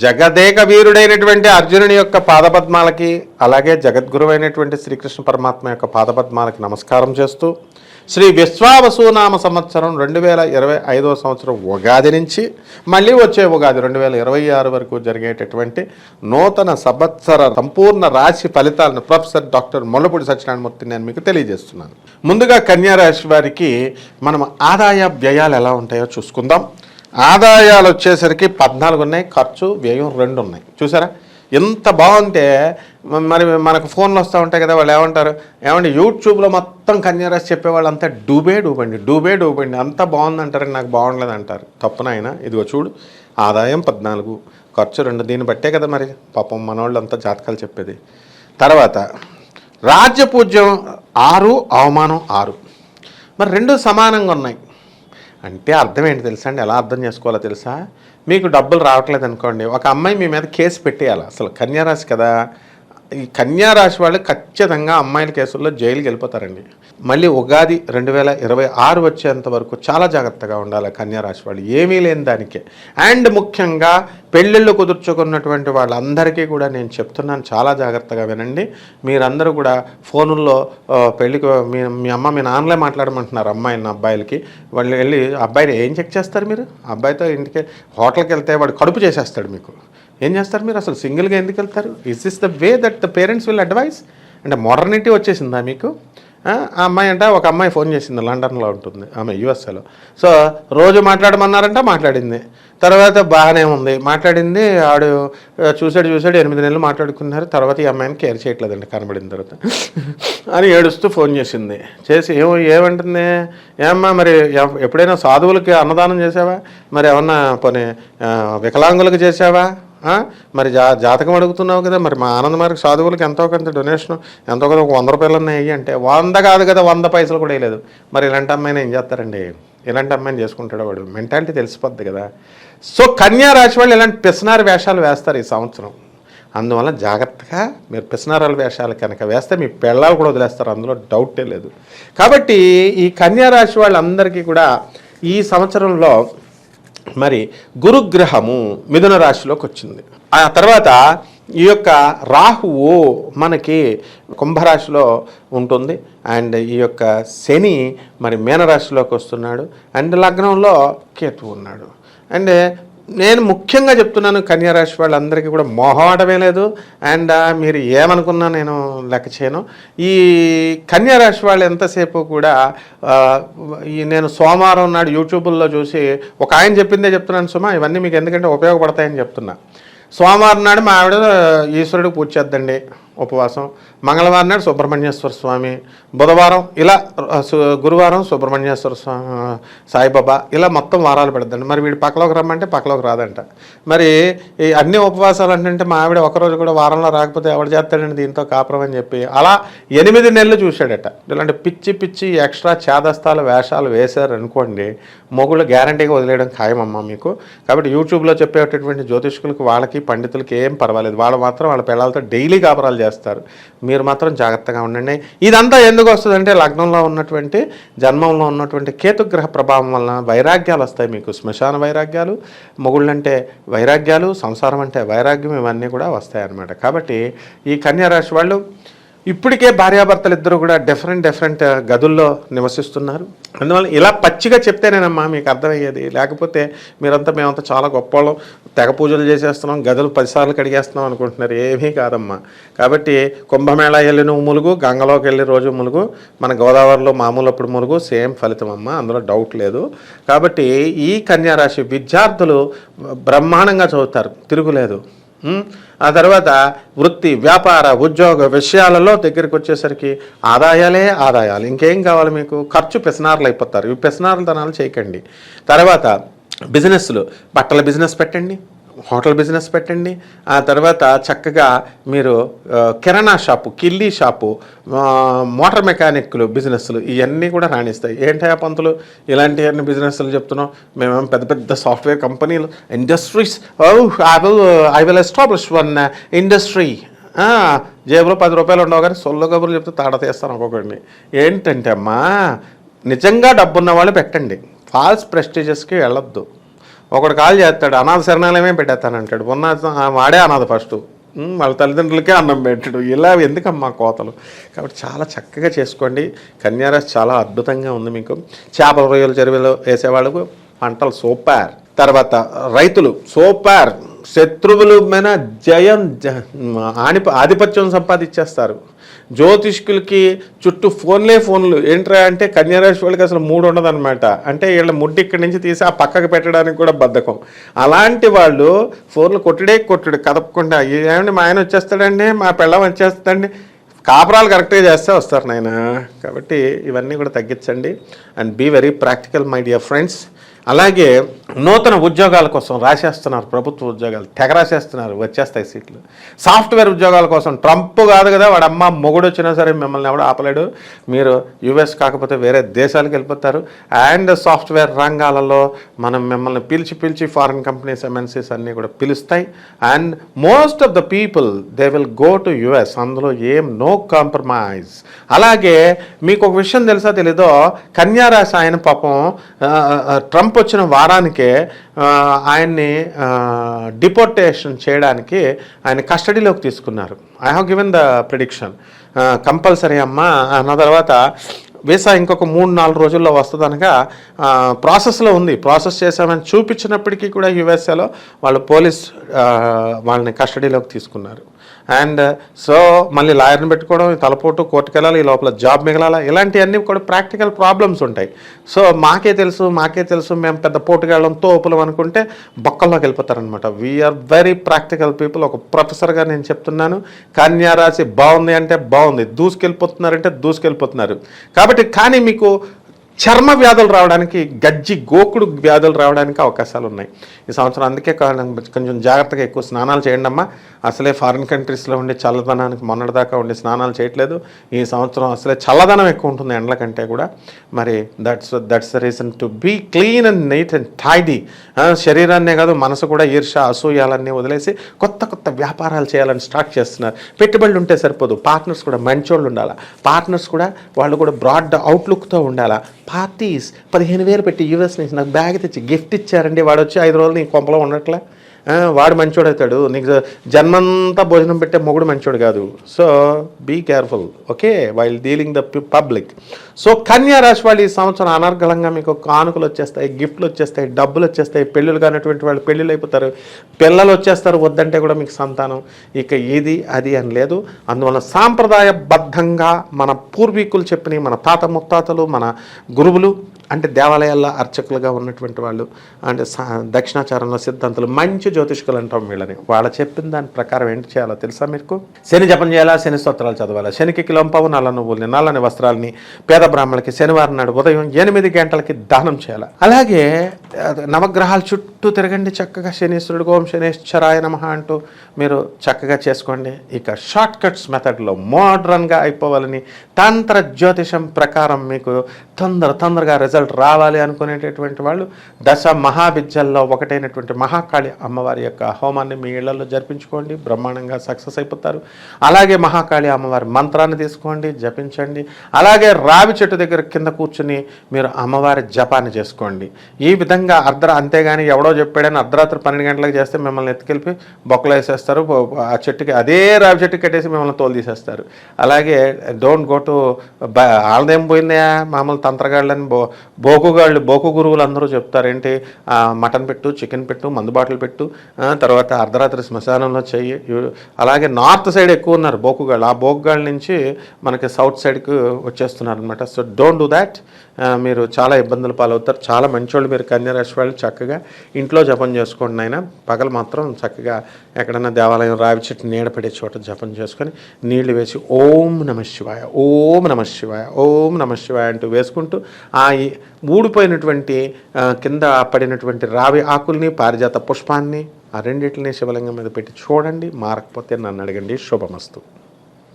జగదేక వీరుడైనటువంటి అర్జునుని యొక్క పాదపద్మాలకి, అలాగే జగద్గురువైనటువంటి శ్రీకృష్ణ పరమాత్మ యొక్క పాదపద్మాలకి నమస్కారం చేస్తూ, శ్రీ విశ్వావసునామ సంవత్సరం 2025 సంవత్సరం ఉగాది నుంచి మళ్ళీ వచ్చే ఉగాది 2026 వరకు జరిగేటటువంటి నూతన సంవత్సర సంపూర్ణ రాశి ఫలితాలను ప్రొఫెసర్ డాక్టర్ మొల్లపూడి సత్యనారాయణమూర్తి నేను మీకు తెలియజేస్తున్నాను. ముందుగా కన్యా రాశి వారికి మనం ఆదాయ వ్యయాలు ఎలా ఉంటాయో చూసుకుందాం. ఆదాయాలు వచ్చేసరికి 14 ఉన్నాయి, ఖర్చు వ్యయం 2 ఉన్నాయి. చూసారా ఎంత బాగుంటే మరి మనకు ఫోన్లు వస్తూ ఉంటాయి కదా, వాళ్ళు ఏమంటారు, ఏమంటే యూట్యూబ్లో మొత్తం కన్యారాశి చెప్పేవాళ్ళు అంతా డూబే అంత బాగుందంటారని నాకు బాగుండలేదు అంటారు. తప్పునైనా ఇదిగో చూడు, ఆదాయం 14, ఖర్చు 2, దీన్ని బట్టే కదా మరి పాపం మనోళ్ళు అంతా జాతకాలు చెప్పేది. తర్వాత రాజ్యపూజ్యం 6, అవమానం 6, మరి 2 సమానంగా ఉన్నాయి. అంటే అర్థం ఏంటి తెలుసా అండి, ఎలా అర్థం చేసుకోవాలో తెలుసా? మీకు డబ్బులు రావట్లేదు అనుకోండి, ఒక అమ్మాయి మీ మీద కేసు పెట్టేయాలి. అసలు కన్యారాశి కదా, ఈ కన్యారాశి వాళ్ళు ఖచ్చితంగా అమ్మాయిల కేసుల్లో జైలుకి వెళ్ళిపోతారండి. మళ్ళీ ఉగాది 2026 వచ్చేంత వరకు చాలా జాగ్రత్తగా ఉండాలి కన్యారాశి వాళ్ళు, ఏమీ లేని దానికే. అండ్ ముఖ్యంగా పెళ్ళిళ్ళు కుదుర్చుకున్నటువంటి వాళ్ళందరికీ కూడా నేను చెప్తున్నాను, చాలా జాగ్రత్తగా వినండి. మీరందరూ కూడా ఫోనుల్లో పెళ్ళికి మీ అమ్మ మీ నాన్నలే మాట్లాడమంటున్నారు అమ్మాయిని అబ్బాయిలకి. వాళ్ళు వెళ్ళి అబ్బాయిని ఏం చెక్ చేస్తారు మీరు? అబ్బాయితో ఇంటికి హోటల్కి వెళ్తే వాడు కడుపు చేసేస్తాడు. మీకు ఏం చేస్తారు మీరు? అసలు సింగిల్గా ఎందుకు వెళ్తారు? Is this the way that the parents will advise? అంటే మోడర్నిటీ వచ్చేసిందా మీకు? ఆ అమ్మాయి అంటే ఒక అమ్మాయి ఫోన్ చేసింది, లండన్లో ఉంటుంది ఆమె, యూఎస్ఏలో. సో రోజు మాట్లాడమన్నారంట, మాట్లాడింది. తర్వాత బాగానే ఉంది, మాట్లాడింది. ఆడు చూసాడు 8 నెలలు మాట్లాడుకున్నారు. తర్వాత ఈ అమ్మాయిని కేర్ చేయట్లేదండి కనబడిన తర్వాత అని ఏడుస్తూ ఫోన్ చేసింది. చేసి ఏమంటుంది, ఏమమ్మా మరి ఎప్పుడైనా సాధువులకి అన్నదానం చేసావా? మరి ఏమన్నా పోనీ వికలాంగులకు చేసావా? మరి జాతకం అడుగుతున్నావు కదా, మరి మా ఆనందమార్గ సాధువులకి ఎంతో కొంత డొనేషన్ ఎంతో కొంత 100 రూపాయలు ఉన్నాయి అంటే 100 కాదు కదా, 100 పైసలు కూడా వేయలేదు. మరి ఇలాంటి అమ్మాయిని ఏం చేస్తారండి? ఇలాంటి అమ్మాయిని చేసుకుంటాడు వాడు, మెంటాలిటీ తెలిసిపోద్ది కదా. సో కన్యా రాశి వాళ్ళు ఇలాంటి పిసనారి వేషాలు వేస్తారు ఈ సంవత్సరం. అందువల్ల జాగ్రత్తగా మీరు పిసనారాల వేషాలు కనుక వేస్తే మీ పెళ్ళాలు కూడా వదిలేస్తారు, అందులో డౌటే లేదు. కాబట్టి ఈ కన్యా రాశి వాళ్ళందరికీ కూడా ఈ సంవత్సరంలో మరి గురుగ్రహము మిథున రాశిలోకి వచ్చింది. ఆ తర్వాత ఈ యొక్క రాహువు మనకి కుంభరాశిలో ఉంటుంది. అండ్ ఈ యొక్క శని మరి మీనరాశిలోకి వస్తున్నాడు. అండ్ లగ్నంలో కేతు ఉన్నాడు. అండ్ నేను ముఖ్యంగా చెప్తున్నాను, కన్యారాశి వాళ్ళందరికీ కూడా మొహమాటమే లేదు. అండ్ మీరు ఏమనుకున్నా నేను లెక్క చేయను. ఈ కన్యారాశి వాళ్ళు ఎంతసేపు కూడా నేను సోమవారం నాడు యూట్యూబ్లో చూసి ఒక ఆయన చెప్పిందే చెప్తున్నాను సుమా, ఇవన్నీ మీకు ఎందుకంటే ఉపయోగపడతాయని చెప్తున్నా. సోమవారం నాడు మా ఆవిడ ఈశ్వరుడికి పూజ చేద్దండి ఉపవాసం, మంగళవారం నాడు సుబ్రహ్మణ్యేశ్వర స్వామి, బుధవారం ఇలా, గురువారం సుబ్రహ్మణ్యేశ్వర స్వామి, సాయిబాబా, ఇలా మొత్తం వారాలు పెడద్దండి. మరి వీడు పక్కలోకి రమ్మంటే పక్కలోకి రాదంట. మరి ఈ అన్ని ఉపవాసాలు అంటే మా ఆవిడ ఒకరోజు కూడా వారంలో రాకపోతే ఎవడు చేస్తాడండి దీంతో కాపురం అని చెప్పి అలా 8 నెలలు చూశాడట. ఇలాంటి పిచ్చి ఎక్స్ట్రా చేదస్తాలు వేషాలు వేశారు అనుకోండి, మొగుళ్ళు గ్యారంటీగా వదిలేయడం ఖాయమమ్మా మీకు. కాబట్టి యూట్యూబ్లో చెప్పేటటువంటి జ్యోతిష్కులకు వాళ్ళకి పండితులకి ఏం పర్వాలేదు, వాళ్ళు మాత్రం వాళ్ళ పిల్లలతో డైలీ కాపురాలు చేస్తారు. మీరు మాత్రం జాగ్రత్తగా ఉండండి. ఇదంతా ఎందుకు వస్తుందంటే లగ్నంలో ఉన్నటువంటి జన్మంలో ఉన్నటువంటి కేతుగ్రహ ప్రభావం వలన వైరాగ్యాలు వస్తాయి మీకు. శ్మశాన వైరాగ్యాలు, మొగుళ్ళంటే వైరాగ్యాలు, సంసారం అంటే వైరాగ్యం, ఇవన్నీ కూడా వస్తాయి అన్నమాట. కాబట్టి ఈ కన్యారాశి వాళ్ళు ఇప్పటికే భార్యాభర్తలు ఇద్దరు కూడా డిఫరెంట్ గదుల్లో నివసిస్తున్నారు. అందువల్ల ఇలా పచ్చిగా చెప్తేనేనమ్మా మీకు అర్థమయ్యేది. లేకపోతే మేమంతా చాలా గొప్పవాళ్ళం, తెగ పూజలు చేసేస్తున్నాం, గదులు 10 సార్లు కడిగేస్తున్నాం అనుకుంటున్నారు. ఏమీ కాదమ్మా. కాబట్టి కుంభమేళా వెళ్ళి నువ్వు ములుగు, గంగలోకి వెళ్ళి రోజు ములుగు, మన గోదావరిలో మామూలప్పుడు ములుగు, సేమ్ ఫలితం అమ్మ, అందులో డౌట్ లేదు. కాబట్టి ఈ కన్యారాశి విద్యార్థులు బ్రహ్మాండంగా చదువుతారు, తిరుగులేదు. ఆ తర్వాత వృత్తి, వ్యాపార, ఉద్యోగ విషయాలలో దగ్గరికి వచ్చేసరికి ఆదాయాలు, ఇంకేం కావాలి మీకు? ఖర్చు పిసనార్లు అయిపోతారు. ఇవి పిసనార్లతనాలు చేయకండి. తర్వాత బిజినెస్లు, బట్టల బిజినెస్ పెట్టండి, హోటల్ బిజినెస్ పెట్టండి. ఆ తర్వాత చక్కగా మీరు కిరాణా షాపు, కిల్లీ షాపు, మోటార్ మెకానిక్లు బిజినెస్లు, ఇవన్నీ కూడా రాణిస్తాయి. ఏంటయ్యా పంతులు ఇలాంటివన్నీ బిజినెస్లు చెప్తున్నాం? మేమేమో పెద్ద సాఫ్ట్వేర్ కంపెనీలు, industries, I will establish 1 industry. జేబులో 10 రూపాయలు ఉండవు కానీ సొల్లు కబుర్లు చెప్తే తాడ తీస్తాను ఒక్కొక్కడిని. ఏంటంటే అమ్మా, నిజంగా డబ్బున్న వాళ్ళు పెట్టండి, ఫాల్స్ ప్రెస్టీజెస్కి వెళ్ళొద్దు. ఒకడు కాల్ చేస్తాడు, అనాథ శరణాలయమే పెట్టేస్తానంటాడు. వాడే అనాథ ఫస్ట్, వాళ్ళ తల్లిదండ్రులకే అన్నం పెట్టడు. ఇలా ఎందుకమ్మా కోతలు? కాబట్టి చాలా చక్కగా చేసుకోండి. కన్యారాశి చాలా అద్భుతంగా ఉంది. మీకు చేపల రొయ్యలు చెరువులు వేసేవాళ్ళకు పంటలు సూపర్. తర్వాత రైతులు సూపర్. శత్రువుల మీద ఆధిపత్యం సంపాదించేస్తారు. జ్యోతిష్కులకి చుట్టూ ఫోన్లు ఏంట్రా అంటే కన్యారాశి వాళ్ళకి అసలు మూడు ఉండదన్నమాట. అంటే వీళ్ళ ముడ్డి ఇక్కడి నుంచి తీసి ఆ పక్కకు పెట్టడానికి కూడా బద్ధకం. అలాంటి వాళ్ళు ఫోన్లు కొట్టుడు కదపకుండా, ఏమండి మా ఆయన వచ్చేస్తాడండి, మా పెళ్ళం వచ్చేస్తాడండి, కాపురాలు కరెక్ట్గా చేస్తే వస్తారు నాయన. కాబట్టి ఇవన్నీ కూడా తగ్గించండి and be very practical my dear friends. అలాగే నూతన ఉద్యోగాల కోసం రాసేస్తున్నారు, ప్రభుత్వ ఉద్యోగాలు తెగ రాసేస్తున్నారు, వచ్చేస్తాయి సీట్లు. సాఫ్ట్వేర్ ఉద్యోగాల కోసం ట్రంప్ కాదు కదా, వాడు అమ్మ మొగుడు వచ్చినా సరే మిమ్మల్ని ఎవడో ఆపలేడు. మీరు యుఎస్ కాకపోతే వేరే దేశాలకు వెళ్ళిపోతారు. అండ్ సాఫ్ట్వేర్ రంగాలలో మనం మిమ్మల్ని పిలిచి ఫారిన్ కంపెనీస్ ఎంఎన్సీస్ అన్నీ కూడా పిలుస్తాయి. And most of the people they will go to US. అందులో ఏం నో కాంప్రమైజ్. అలాగే మీకు ఒక విషయం తెలుసా తెలీదో, కన్యారాశి ఆయన పాపం ట్రంప్ వచ్చిన వారానికే ఆయన్ని డిపోర్టేషన్ చేయడానికి ఆయన కస్టడీలోకి తీసుకున్నారు. I have given the prediction. Compulsory అమ్మా అన్న తర్వాత వీసా ఇంకొక 3-4 రోజుల్లో వస్తుందనగా ప్రాసెస్లో ఉంది. ప్రాసెస్ చేసామని చూపించినప్పటికీ కూడా యుఎస్ఏలో వాళ్ళు పోలీస్ వాళ్ళని కస్టడీలోకి తీసుకున్నారు. అండ్ సో మళ్ళీ లాయర్ని పెట్టుకోవడం, తలపోటు, కోర్టుకు వెళ్ళాలి, ఈ లోపల జాబ్ మిగలాలా, ఇలాంటివన్నీ కూడా ప్రాక్టికల్ ప్రాబ్లమ్స్ ఉంటాయి. సో మాకే తెలుసు మేము పెద్ద పోటుగాళ్ళం తోపులం అనుకుంటే బొక్కల్లోకి వెళ్ళిపోతారనమాట. We are very practical people. ఒక ప్రొఫెసర్గా నేను చెప్తున్నాను, కన్యారాశి బాగుంది అంటే బాగుంది, దూసుకెళ్ళిపోతున్నారంటే దూసుకెళ్ళిపోతున్నారు. కాబట్టి కానీ మీకు చర్మ వ్యాధులు రావడానికి, గోకుడు వ్యాధులు రావడానికి అవకాశాలు ఉన్నాయి ఈ సంవత్సరం. అందుకే కొంచెం జాగ్రత్తగా ఎక్కువ స్నానాలు చేయండి అమ్మా. అసలే ఫారిన్ కంట్రీస్లో ఉండే చల్లదనానికి మొన్నటిదాకా ఉండే స్నానాలు చేయట్లేదు. ఈ సంవత్సరం అసలే చల్లదనం ఎక్కువ ఉంటుంది ఎండల కంటే కూడా. మరి that's the reason to be clean and neat and tidy. శరీరాన్నే కాదు మనసు కూడా ఈర్ష అసూయాలన్నీ వదిలేసి కొత్త వ్యాపారాలు చేయాలని స్టార్ట్ చేస్తున్నారు. పెట్టుబడులు ఉంటే సరిపోదు, పార్ట్నర్స్ కూడా మంచోళ్ళు ఉండాలా. పార్ట్నర్స్ కూడా వాళ్ళు కూడా బ్రాడ్ అవుట్లుక్తో ఉండాలా. పార్టీస్ 15,000 పెట్టి యూఎస్ నుంచి నాకు బ్యాగ్ తెచ్చి గిఫ్ట్ ఇచ్చారండి, వాడు వచ్చి 5 రోజులు నీ కొంపలో ఉండట్లే, వాడు మంచోడు అవుతాడు. నీకు జన్మంతా భోజనం పెట్టే మొగుడు మంచోడు కాదు. So be careful, okay, while dealing the public. So కన్యా రాశి వాళ్ళు ఈ సంవత్సరం అనర్గళంగా మీకు కానుకలు వచ్చేస్తాయి, గిఫ్ట్లు వచ్చేస్తాయి, డబ్బులు వచ్చేస్తాయి. పెళ్ళిళ్ళు కానటువంటి వాళ్ళు పెళ్ళిళ్ళు అయిపోతారు, పిల్లలు వచ్చేస్తారు. వద్దంటే కూడా మీకు సంతానం. ఇక ఇది అది అని లేదు. అందువల్ల సాంప్రదాయబద్ధంగా మన పూర్వీకులు చెప్పిన, మన తాత ముత్తాతలు, మన గురువులు అంటే దేవాలయాల్లో అర్చకులుగా ఉన్నటువంటి వాళ్ళు, అంటే దక్షిణాచారంలో సిద్ధాంతులు, మంచి జ్యోతిష్కులు అంటాం వీళ్ళని. వాళ్ళు చెప్పిన దాని ప్రకారం ఏంటి చేయాలో తెలుసా మీకు? శని జపం చేయాలా, శని స్తోత్రాలు చదవాలా, శనికి కిలోంపావు నల్ల నువ్వుల్ని, నల్లని వస్త్రాలని పేద బ్రాహ్మణులకి శనివారం నాడు ఉదయం 8 గంటలకి దానం చేయాలి. అలాగే నవగ్రహాల చుట్టూ తిరగండి చక్కగా. శనీశ్వరుడు ఓం శనేశ్వరాయ నమః అంటూ మీరు చక్కగా చేసుకోండి. ఇక షార్ట్ కట్స్ మెథడ్లో మోడ్రన్గా అయిపోవాలని, తంత్ర జ్యోతిషం ప్రకారం మీకు తొందరగా రిజల్ట్ రావాలి అనుకునేటటువంటి వాళ్ళు దశ మహావిద్యల్లో ఒకటైనటువంటి మహాకాళి అమ్మవారి యొక్క హోమాన్ని మీ ఇళ్లలో జరిపించుకోండి, బ్రహ్మాండంగా సక్సెస్ అయిపోతారు. అలాగే మహాకాళి అమ్మవారి మంత్రాన్ని తీసుకోండి, జపించండి. అలాగే రావి చెట్టు దగ్గర కింద కూర్చుని మీరు అమ్మవారి జపాన్ని చేసుకోండి. ఈ విధంగా అంతేగాని ఎవడో చెప్పాడని అర్ధరాత్రి 12 గంటలకు చేస్తే మిమ్మల్ని ఎత్తుకెళ్ళి బొక్కలు వేసేస్తారు. ఆ చెట్టుకి, అదే రావి చెట్టుకి కట్టేసి మిమ్మల్ని తోలు తీసేస్తారు. అలాగే డోంట్ గో టు వాళ్ళదేం పోయిందా మామూలు తంత్రగాళ్ళని బోకు గురువులు అందరూ చెప్తారు ఏంటి, మటన్ పెట్టు, చికెన్ పెట్టు, మందు బాటలు పెట్టు, తర్వాత అర్ధరాత్రి శ్మశానంలో చెయ్యి. అలాగే నార్త్ సైడ్ ఎక్కువ ఉన్నారు బోకుగాళ్ళు. ఆ బోకుగాళ్ళ నుంచి మనకి సౌత్ సైడ్కి వచ్చేస్తున్నారు అనమాట. So don't do that. మీరు చాలా ఇబ్బందులు పాలవుతారు. చాలా మంచోళ్ళు మీరు కన్యా రాశి వాళ్ళు. చక్కగా ఇంట్లో జపం చేసుకోండి నాయన. పగలు మాత్రం చక్కగా ఎక్కడన్నా దేవాలయం రావి చెట్టు నీడపడే చోట జపం చేసుకొని నీళ్లు వేసి ఓం నమః శివాయ, ఓం నమః శివాయ, ఓం నమః శివాయ అంటూ వేసుకుంటూ ఆ ఊడిపోయినటువంటి కింద పడినటువంటి రావి ఆకుల్ని, పారిజాత పుష్పాన్ని, ఆ రెండింటిని శివలింగం మీద పెట్టి చూడండి. మారకపోతే నన్ను అడగండి. శుభమస్తు.